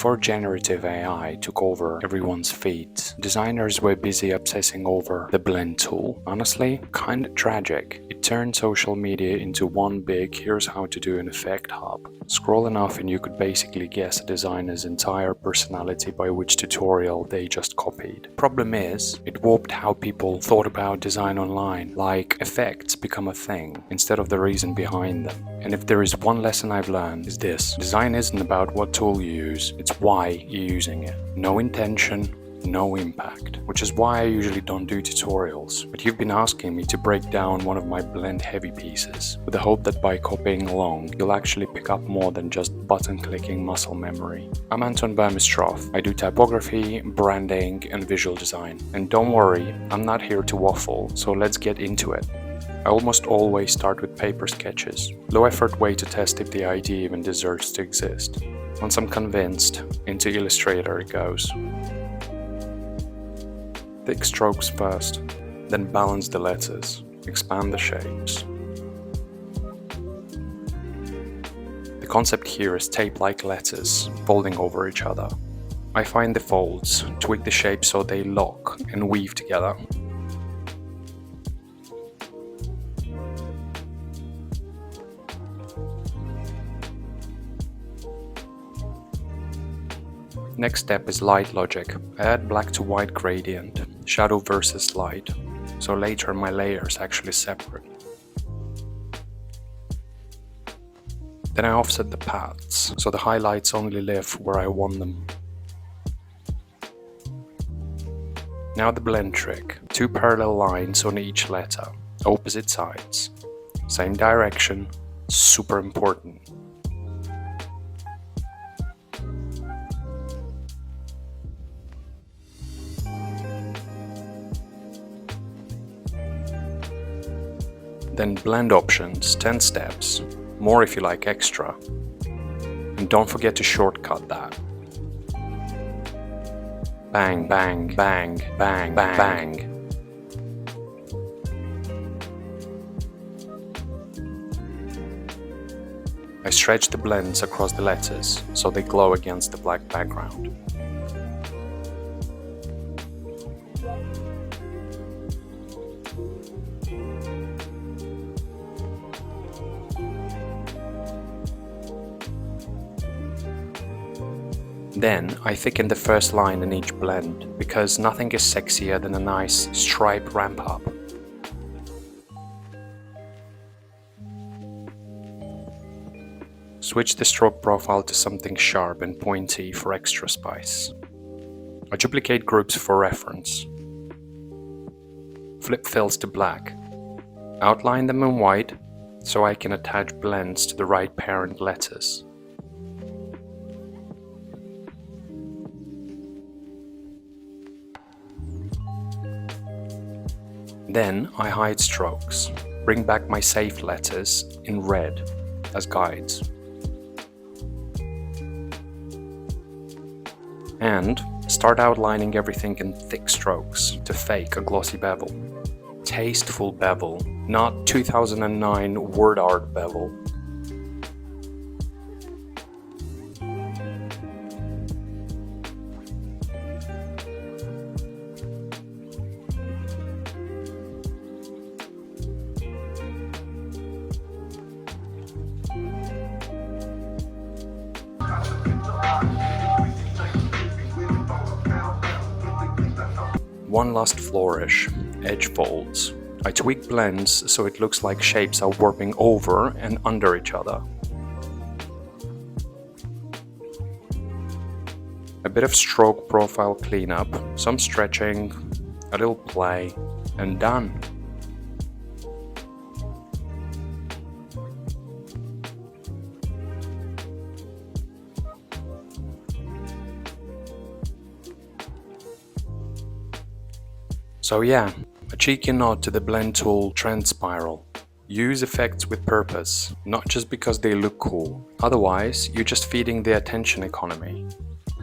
Before generative AI took over everyone's feeds, designers were busy obsessing over the blend tool. Honestly, kinda tragic. It turned social media into one big "here's how to do an effect" hub. Scroll enough and you could basically guess a designer's entire personality by which tutorial they just copied. Problem is, it warped how people thought about design online, like effects become a thing instead of the reason behind them. And if there is one lesson I've learned, is this: design isn't about what tool you use, it's why you're using it. No intention, no impact. Which is why I usually don't do tutorials, but you've been asking me to break down one of my blend heavy pieces, with the hope that by copying along, you'll actually pick up more than just button clicking muscle memory. I'm Anton Burmistrov. I do typography, branding, and visual design. And don't worry, I'm not here to waffle, so let's get into it. I almost always start with paper sketches, low effort way to test if the idea even deserves to exist. Once I'm convinced, into Illustrator it goes. Thick strokes first, then balance the letters, expand the shapes. The concept here is tape-like letters folding over each other. I find the folds, tweak the shape so they lock and weave together. Next step is light logic. I add black to white gradient, shadow versus light, so later my layers actually separate. Then I offset the paths, so the highlights only live where I want them. Now the blend trick. 2 parallel lines on each letter, opposite sides. Same direction, super important. Then blend options, 10 steps, more if you like extra. And don't forget to shortcut that. Bang, bang, bang, bang, bang, bang. I stretch the blends across the letters so they glow against the black background. Then I thicken the first line in each blend, because nothing is sexier than a nice stripe ramp up. Switch the stroke profile to something sharp and pointy for extra spice. I duplicate groups for reference. Flip fills to black. Outline them in white so I can attach blends to the right parent letters. Then I hide strokes, bring back my safe letters in red as guides. And start outlining everything in thick strokes to fake a glossy bevel. Tasteful bevel, not 2009 word art bevel. One last flourish, edge folds. I tweak blends so it looks like shapes are warping over and under each other. A bit of stroke profile cleanup, some stretching, a little play, and done. So yeah, a cheeky nod to the blend tool trend spiral. Use effects with purpose, not just because they look cool. Otherwise, you're just feeding the attention economy.